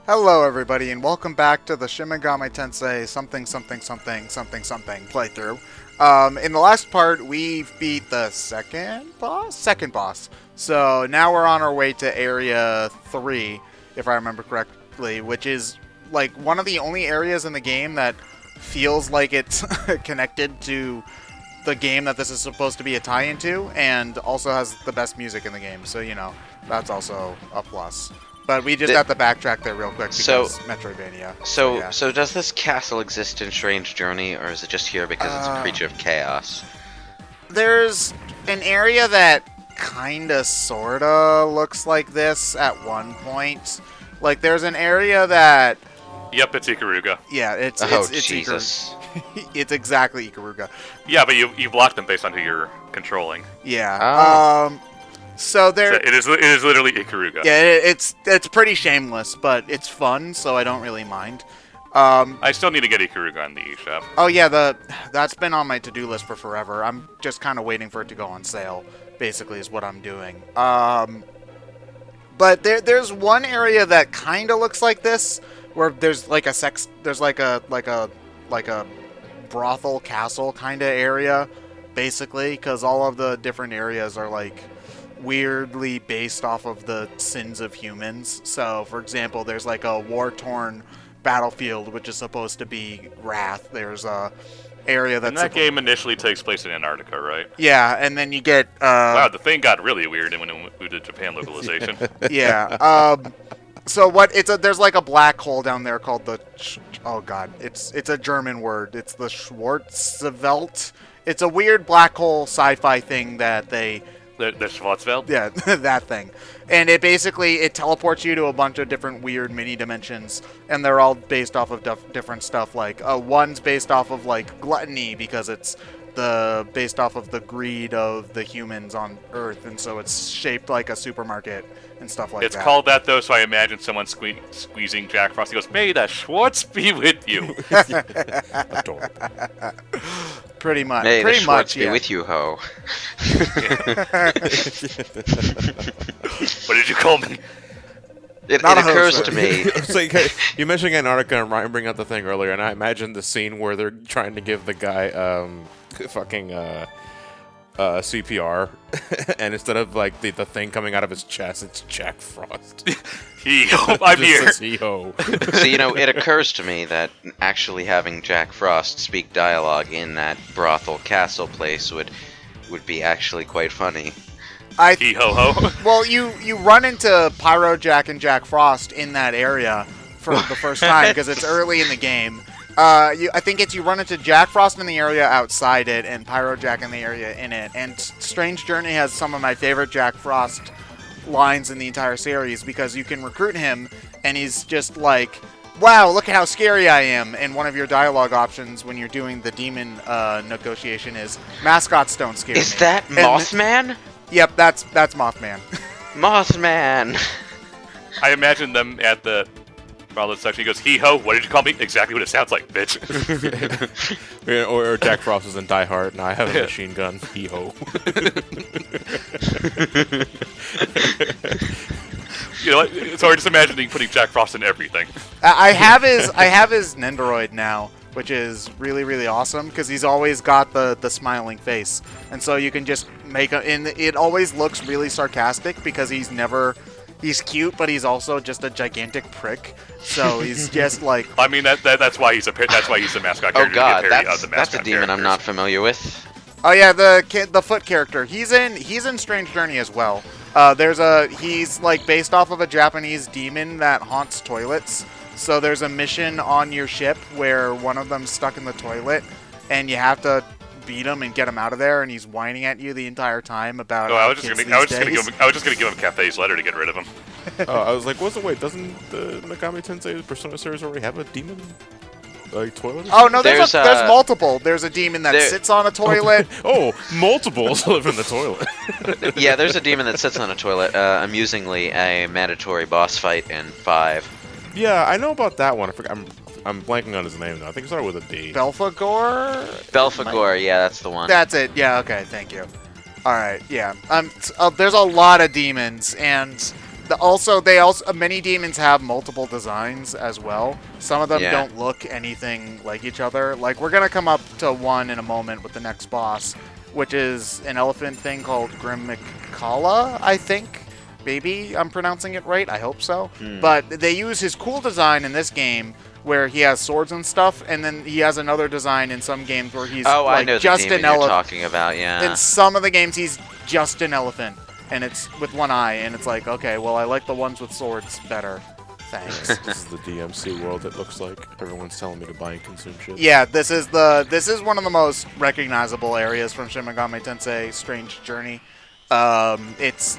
Hello everybody and welcome back to the Shin Megami Tensei something playthrough. In the last part we beat the second boss. So now we're on our way to area 3, if I remember correctly, which is like one of the only areas in the game that feels like it's connected to the game that this is supposed to be a tie-in to, and also has the best music in the game, so you know, that's also a plus. But we just have to backtrack there real quick because Metroidvania. So does this castle exist in Strange Journey, or is it just here because it's a creature of chaos? There's an area that kinda sorta looks like this at one point. Like there's an area that... Yep, it's Ikaruga. Yeah, it's Jesus. It's exactly Ikaruga. Yeah, but you block them based on who you're controlling. Yeah. Oh. So there. So it is literally Ikaruga. Yeah, it's pretty shameless, but it's fun, so I don't really mind. I still need to get Ikaruga on the eShop. Oh yeah, that's been on my to-do list for forever. I'm just kind of waiting for it to go on sale. Basically, is what I'm doing. But there's one area that kind of looks like this, where there's like a brothel castle kind of area, basically, because all of the different areas are like weirdly based off of the sins of humans. So, for example, there's like a war-torn battlefield, which is supposed to be Wrath. There's a area that's... And that game initially takes place in Antarctica, right? Yeah, and then you get... wow, the thing got really weird when we did Japan localization. Yeah. So what? There's like a black hole down there called the... Oh god, it's a German word. It's the Schwarzwelt. It's a weird black hole sci-fi thing that they... The Schwarzwald? Yeah, that thing. And it teleports you to a bunch of different weird mini dimensions, and they're all based off of different stuff. Like one's based off of like gluttony because it's based off of the greed of the humans on Earth, and so it's shaped like a supermarket and stuff like that. It's called that though, so I imagine someone squeezing Jack Frost. He goes, "May the Schwartz be with you." Adorable. Pretty much. May Pretty the Schwartz much, be with you, ho. What did you call me? It occurs to me. It's like you mentioned Antarctica, and Ryan bring up the thing earlier, and I imagine the scene where they're trying to give the guy CPR, and instead of like the thing coming out of his chest, it's Jack Frost. I'm here. He-ho. So, you know, it occurs to me that actually having Jack Frost speak dialogue in that brothel castle place would be actually quite funny. He-ho-ho. Well, you run into Pyro Jack and Jack Frost in that area for the first time because it's early in the game. I think you run into Jack Frost in the area outside it and Pyro Jack in the area in it. And Strange Journey has some of my favorite Jack Frost lines in the entire series because you can recruit him and he's just like, "Wow, look at how scary I am." And one of your dialogue options when you're doing the demon negotiation is, "Mascots don't scare me." Is that Mothman? Yep, that's Mothman. Mothman! I imagine them at the Rowlet section. He goes, "He-ho, what did you call me?" "Exactly what it sounds like, bitch." or Jack Frost was in Die Hard, and I have a machine gun. He-ho. You know what? So we're just imagining putting Jack Frost in everything. I have his Nendoroid now, which is really, really awesome because he's always got the smiling face, and so you can just make and it always looks really sarcastic because he's cute, but he's also just a gigantic prick. So he's just like... I mean, that's why he's the mascot character. Oh god, to be a parody of the that's a mascot demon I'm characters. not familiar with. Oh yeah, the foot character. He's in Strange Journey as well. He's like based off of a Japanese demon that haunts toilets. So there's a mission on your ship where one of them's stuck in the toilet, and you have to beat him and get him out of there. And he's whining at you the entire time about. Oh, I was just gonna give him Cafe's letter to get rid of him. I was like, wait, doesn't the Megami Tensei Persona series already have a demon? Like toilet? Oh no, there's multiple. There's a demon that sits on a toilet. Oh, multiples live in the toilet. Yeah, there's a demon that sits on a toilet. Amusingly, a mandatory boss fight in 5. Yeah, I know about that one. I forgot. I'm blanking on his name though. I think it started with a D. Belphegor? Belphegor, yeah, that's the one. That's it. Yeah. Okay. Thank you. All right. Yeah. There's a lot of demons, and Many demons have multiple designs as well. Some of them Yeah. don't look anything like each other. Like, we're gonna come up to one in a moment with the next boss, which is an elephant thing called Grimmikala, I think. Maybe I'm pronouncing it right. I hope so. But they use his cool design in this game where he has swords and stuff, and then he has another design in some games where he's Oh, like I know just the demon an you're elephant. talking about, yeah. In some of the games, he's just an elephant, and it's with one eye, and it's like, okay, well, I like the ones with swords better. Thanks. This is the DMC world, it looks like. Everyone's telling me to buy and consume shit. Yeah, this is one of the most recognizable areas from Shin Megami Tensei Strange Journey. It's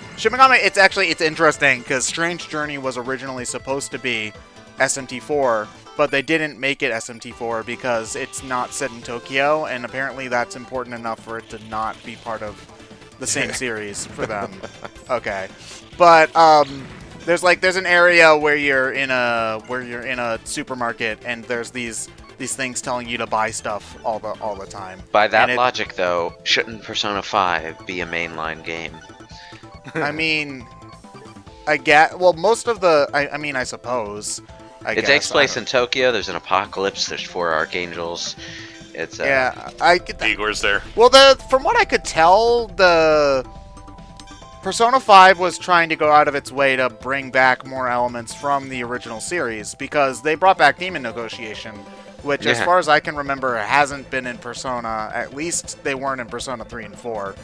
interesting because Strange Journey was originally supposed to be SMT4, but they didn't make it SMT4 because it's not set in Tokyo, and apparently that's important enough for it to not be part of the same series for them. Okay, but there's an area where you're in a supermarket, and there's these things telling you to buy stuff all the time. By that logic, though, shouldn't Persona 5 be a mainline game? I mean, most of the I suppose. It takes place in Tokyo. There's an apocalypse. There's 4 archangels. It's Igor's there. Well, from what I could tell, the Persona 5 was trying to go out of its way to bring back more elements from the original series because they brought back Demon Negotiation, which, as far as I can remember, hasn't been in Persona. At least they weren't in Persona 3 and 4.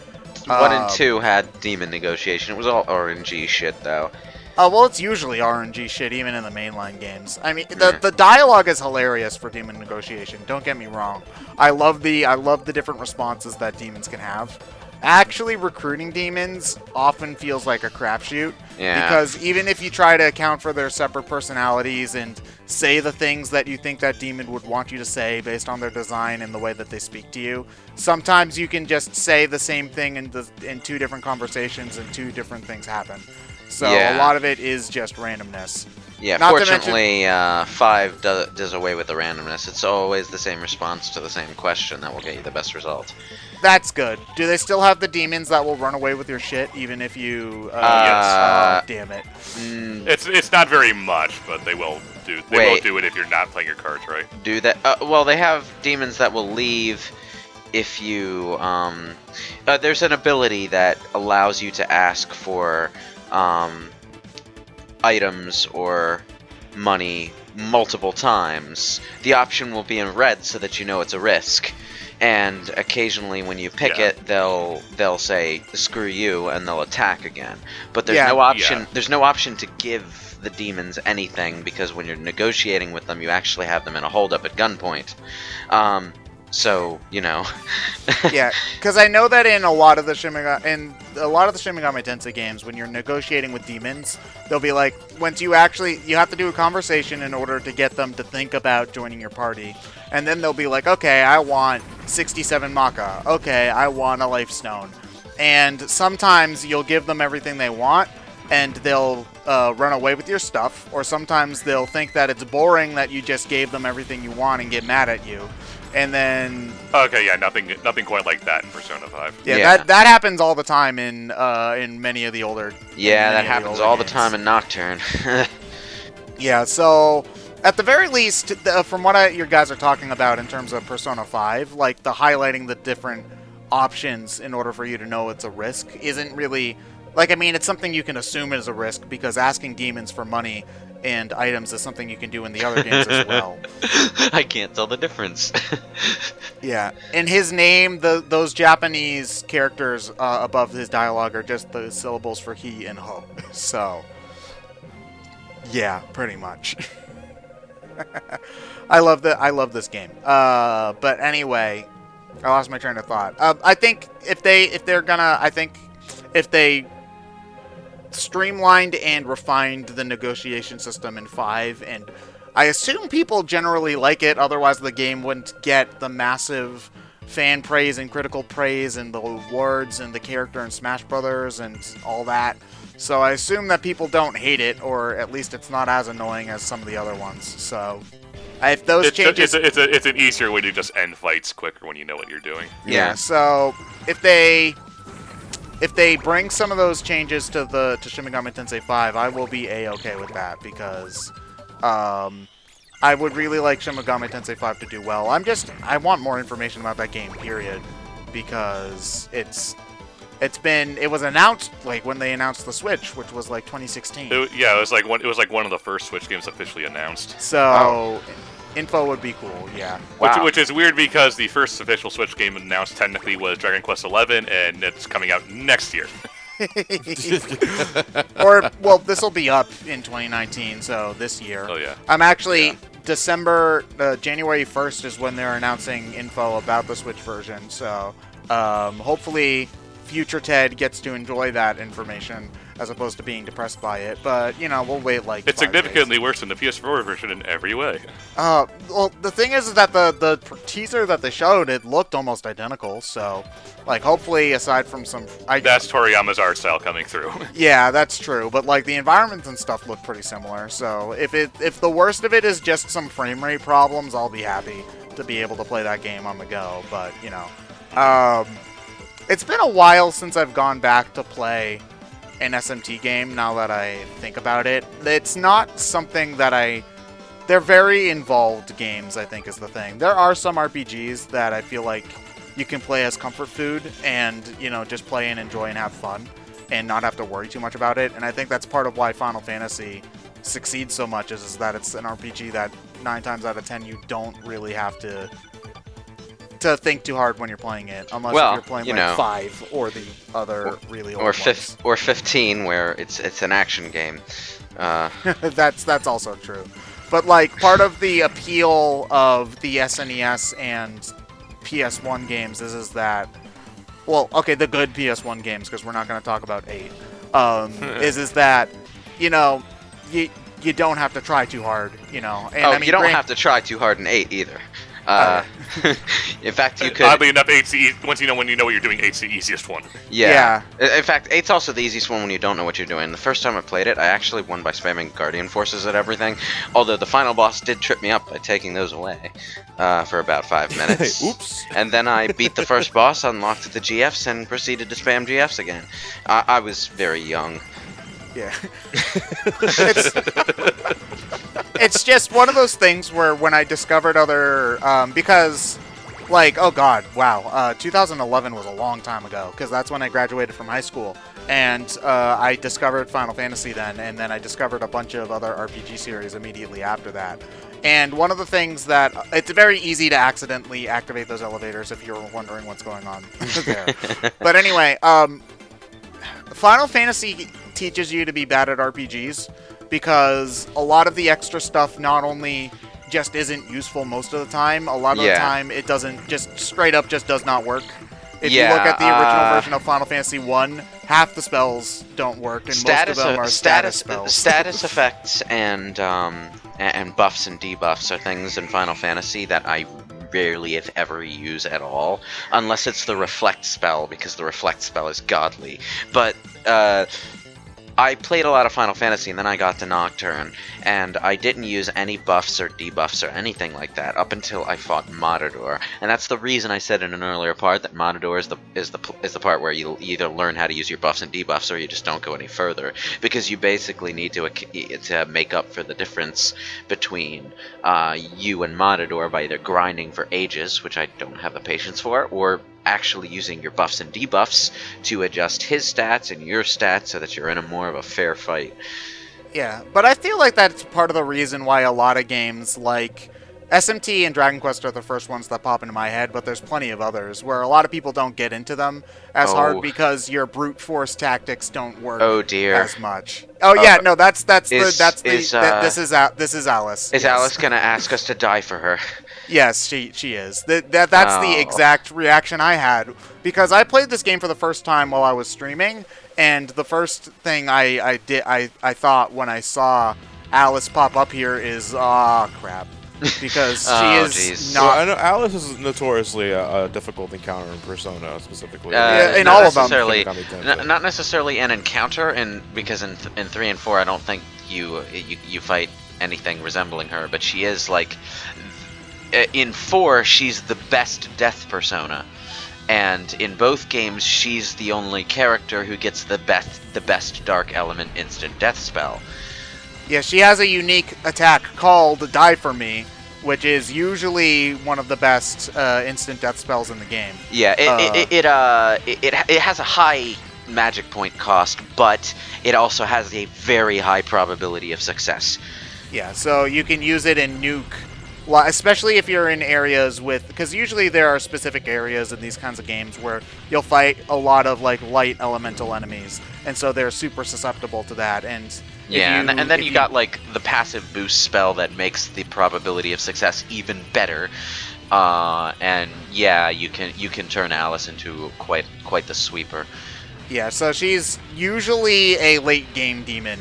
1 and 2 had Demon Negotiation. It was all RNG shit, though. Well, it's usually RNG shit, even in the mainline games. I mean, the dialogue is hilarious for Demon Negotiation. Don't get me wrong. I love the different responses that demons can have. Actually, recruiting demons often feels like a crapshoot. Yeah. Because even if you try to account for their separate personalities and say the things that you think that demon would want you to say based on their design and the way that they speak to you, sometimes you can just say the same thing in 2 different conversations and 2 different things happen. So a lot of it is just randomness. Yeah, Not fortunately, 5 does away with the randomness. It's always the same response to the same question that will get you the best result. That's good. Do they still have the demons that will run away with your shit, even if you... Yes. Oh, damn it. It's not very much, but they will do. They will do it if you're not playing your cards right. Do that? Well, they have demons that will leave if you... there's an ability that allows you to ask for... items or money multiple times. The option will be in red so that you know it's a risk, and occasionally when you pick it, they'll say screw you and they'll attack again. But there's no option. There's no option to give the demons anything because when you're negotiating with them, you actually have them in a holdup at gunpoint. So, you know. Yeah, because I know that in a lot of the Shin Megami Tensei games, when you're negotiating with demons, they'll be like, you have to do a conversation in order to get them to think about joining your party. And then they'll be like, okay, I want 67 Maka. Okay, I want a Life Stone. And sometimes you'll give them everything they want, and they'll run away with your stuff. Or sometimes they'll think that it's boring that you just gave them everything you want and get mad at you. And then... Okay, yeah, nothing quite like that in Persona 5. Yeah. That happens all the time in many of the older... Yeah, that happens all the time in Nocturne. Yeah, so at the very least, from what you guys are talking about in terms of Persona 5, like the highlighting the different options in order for you to know it's a risk isn't really... Like, I mean, it's something you can assume is a risk because asking demons for money and items is something you can do in the other games as well. I can't tell the difference. Yeah. In his name, those Japanese characters above his dialogue are just the syllables for he and ho. So, yeah, pretty much. I love this game. But anyway, I lost my train of thought. I think if they streamlined and refined the negotiation system in 5, and I assume people generally like it, otherwise the game wouldn't get the massive fan praise and critical praise and the awards and the character in Smash Brothers and all that. So I assume that people don't hate it, or at least it's not as annoying as some of the other ones. So if those changes... It's an easier way to just end fights quicker when you know what you're doing. Yeah, so if they if they bring some of those changes to Shin Megami Tensei 5, I will be a-okay with that because I would really like Shin Megami Tensei 5 to do well. I want more information about that game, period, because it was announced like when they announced the Switch, which was like 2016. It was like one of the first Switch games officially announced. So info would be cool, yeah. Which is weird because the first official Switch game announced technically was Dragon Quest XI, and it's coming out next year. Or, well, this will be up in 2019, so this year. Oh yeah. I'm actually January 1st is when they're announcing info about the Switch version. So hopefully, future Ted gets to enjoy that information as opposed to being depressed by it. But we'll wait like. It's significantly worse than the PS4 version in every way. Well, the thing is that the teaser that they showed, it looked almost identical. So, like, hopefully, aside from some, that's Toriyama's art style coming through. Yeah, that's true. But like the environments and stuff look pretty similar. So if the worst of it is just some frame rate problems, I'll be happy to be able to play that game on the go. But it's been a while since I've gone back to play an SMT game, now that I think about it. It's not something that they're very involved games, I think, is the thing. There are some RPGs that I feel like you can play as comfort food and, just play and enjoy and have fun and not have to worry too much about it. And I think that's part of why Final Fantasy succeeds so much is that it's an RPG that 9 times out of 10 you don't really have to think too hard when you're playing it, unless if you're playing 5 or the other really old ones. Or 15, where it's an action game. That's also true. But like part of the appeal of the SNES and PS1 games is that, well, okay, the good PS1 games, because we're not going to talk about 8. Is that you don't have to try too hard, And you don't have to try too hard in 8 either. In fact, you could. Oddly enough, 8's once when you know what you're doing, 8's the easiest one. Yeah. In fact, 8's also the easiest one when you don't know what you're doing. The first time I played it, I actually won by spamming Guardian Forces at everything. Although the final boss did trip me up by taking those away for about 5 minutes. Oops. And then I beat the first boss, unlocked the GFs, and proceeded to spam GFs again. I was very young. Yeah. It's just one of those things where when I discovered other, because, like, oh god, wow, 2011 was a long time ago, because that's when I graduated from high school, and I discovered Final Fantasy then, and then I discovered a bunch of other RPG series immediately after that. And one of the things that, it's very easy to accidentally activate those elevators if you're wondering what's going on there. But anyway, Final Fantasy teaches you to be bad at RPGs, because a lot of the extra stuff not only just isn't useful most of the time, a lot of the time it doesn't, just straight up just does not work. If you look at the original version of Final Fantasy 1, half the spells don't work, and most of them are status spells. Status effects and buffs and debuffs are things in Final Fantasy that I rarely, if ever, use at all, unless it's the Reflect spell, because the Reflect spell is godly. But I played a lot of Final Fantasy, and then I got to Nocturne, and I didn't use any buffs or debuffs or anything like that up until I fought Matador. And that's the reason I said in an earlier part that Matador is the part where you either learn how to use your buffs and debuffs, or you just don't go any further, because you basically need to make up for the difference between you and Matador by either grinding for ages, which I don't have the patience for, or actually using your buffs and debuffs to adjust his stats and your stats so that you're in a more of a fair fight. Yeah, but I feel like that's part of the reason why a lot of games like SMT and Dragon Quest are the first ones that pop into my head, but there's plenty of others where a lot of people don't get into them as hard because your brute force tactics don't work as much. Oh yeah, no, this is Alice. Is Alice gonna ask us to die for her? Yes, she is. That's the exact reaction I had, because I played this game for the first time while I was streaming, and the first thing I thought when I saw Alice pop up here is, crap. Because she is not... Well, I know Alice is notoriously a difficult encounter in Persona, specifically. In all of them. Not necessarily an encounter, because in 3 and 4 I don't think you fight anything resembling her, but she is like... In 4, she's the best death persona. And in both games, she's the only character who gets the best Dark Element instant death spell. Yeah, she has a unique attack called Die For Me, which is usually one of the best instant death spells in the game. Yeah, it has a high magic point cost, but it also has a very high probability of success. Yeah, so you can use it in nuke, especially if you're in areas with, because usually there are specific areas in these kinds of games where you'll fight a lot of like light elemental enemies, and so they're super susceptible to that. And and then you got like the passive boost spell that makes the probability of success even better. And yeah, you can turn Alice into quite the sweeper. Yeah, so she's usually a late game demon,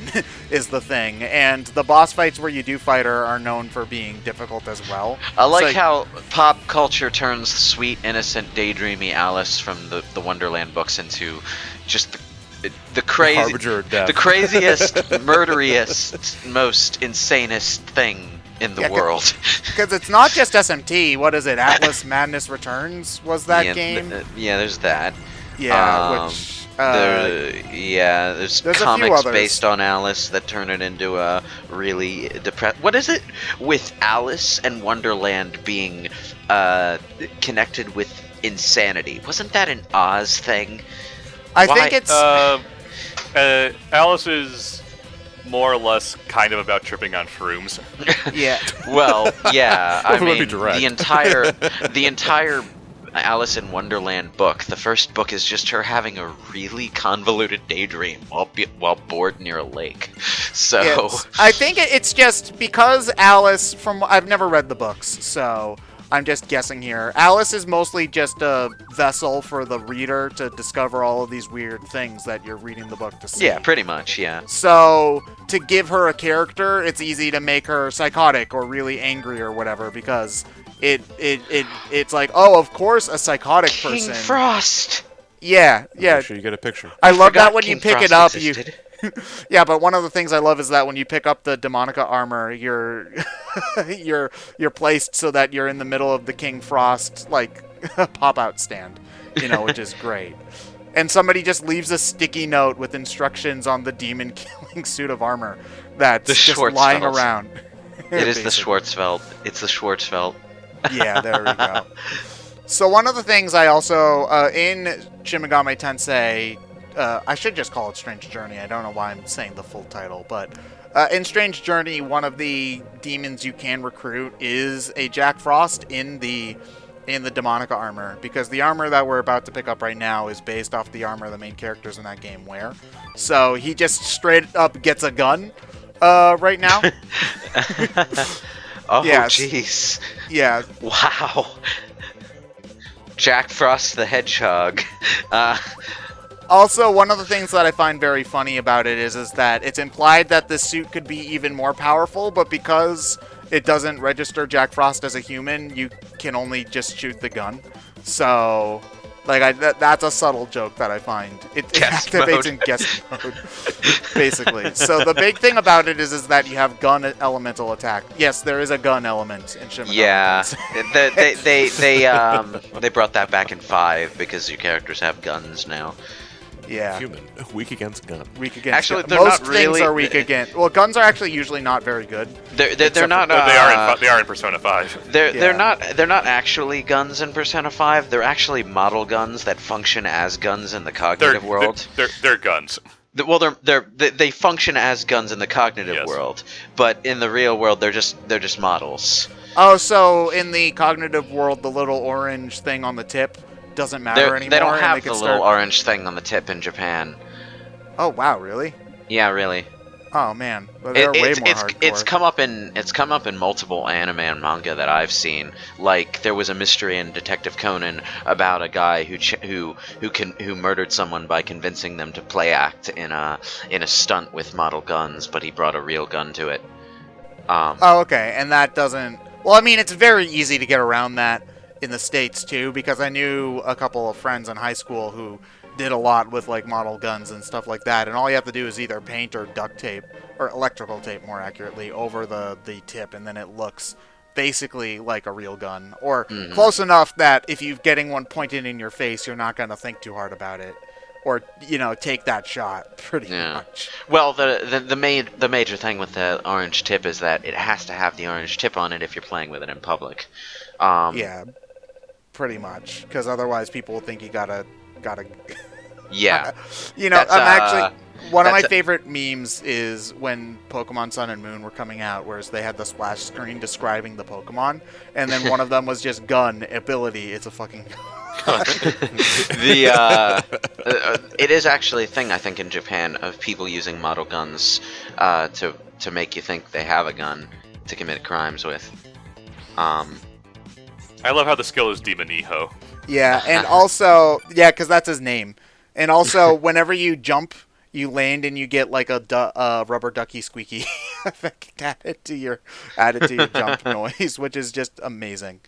is the thing, and the boss fights where you do fight her are known for being difficult as well. I like how pop culture turns sweet, innocent, daydreamy Alice from the Wonderland books into just the craziest, murderiest, most insanest thing in the world. Because it's not just SMT. What is it? Atlas Madness Returns was that game? There's that. Yeah, there's comics based on Alice that turn it into a really depressed. What is it with Alice and Wonderland being connected with insanity? Wasn't that an Oz thing? I think it's Alice is more or less kind of about tripping on shrooms. Yeah. Well, yeah. I Well, mean, be direct. the entire Alice in Wonderland book. The first book is just her having a really convoluted daydream while bored near a lake. So yes. I think it's just because Alice, I've never read the books, so I'm just guessing here. Alice is mostly just a vessel for the reader to discover all of these weird things that you're reading the book to see. Yeah, pretty much, yeah. So to give her a character, it's easy to make her psychotic or really angry or whatever, because it's like, oh, of course a psychotic person. King Frost. Yeah. Make sure you get a picture. I love that when King you pick Frost it up, existed. Yeah, but one of the things I love is that when you pick up the Demonica armor, you're placed so that you're in the middle of the King Frost like pop-out stand, which is great. And somebody just leaves a sticky note with instructions on the demon-killing suit of armor that's just lying around. It is the Schwarzfeld. It's the Schwarzfeld. Yeah, there we go. So one of the things I also, in Shin Megami Tensei, I should just call it Strange Journey. I don't know why I'm saying the full title, but in Strange Journey, one of the demons you can recruit is a Jack Frost in the Demonica armor, because the armor that we're about to pick up right now is based off the armor the main characters in that game wear. So he just straight up gets a gun right now. Oh, yes. jeez. Yeah. Wow. Jack Frost the Hedgehog. Also, one of the things that I find very funny about it is that it's implied that this suit could be even more powerful, but because it doesn't register Jack Frost as a human, you can only just shoot the gun. So, that's a subtle joke that I find. It activates in guest mode, basically. So the big thing about it is that you have gun elemental attack. Yes, there is a gun element in Shin Megami Yeah, they brought that back in 5 because your characters have guns now. Yeah. Human. Weak against gun. Weak against Actually, gun. they're Most not things really- are weak against. Well, guns are actually usually not very good. They're not. They are in Persona 5. They're not actually guns in Persona 5. They're actually model guns that function as guns in the cognitive world. They're guns. Well, they function as guns in the cognitive world, but in the real world, they're just models. Oh, so in the cognitive world, the little orange thing on the tip doesn't matter anymore. They don't and have they can the start... little orange thing on the tip in Japan. Oh wow, really? Yeah, really. Oh man, well, they're way more hardcore. It's come up in multiple anime and manga that I've seen. Like there was a mystery in Detective Conan about a guy who murdered someone by convincing them to play act in a stunt with model guns, but he brought a real gun to it. Oh, okay, and that doesn't. Well, I mean, it's very easy to get around that in the States too, because I knew a couple of friends in high school who did a lot with like model guns and stuff like that, and all you have to do is either paint or duct tape, or electrical tape more accurately, over the tip, and then it looks basically like a real gun, or Mhm. close enough that if you're getting one pointed in your face, you're not going to think too hard about it, or take that shot pretty Yeah. much. Well, the major thing with the orange tip is that it has to have the orange tip on it if you're playing with it in public. Yeah, pretty much, because otherwise people will think you gotta. Yeah. I'm That's, actually. One of my that's- favorite memes is when Pokemon Sun and Moon were coming out, whereas they had the splash screen describing the Pokemon, and then one of them was just gun ability. It's a fucking it is actually a thing I think in Japan of people using model guns to make you think they have a gun to commit crimes with. I love how the skill is Demon Eho. Yeah, and also, yeah, because that's his name. And also, whenever you jump, you land and you get like a rubber ducky squeaky effect added to your jump noise, which is just amazing.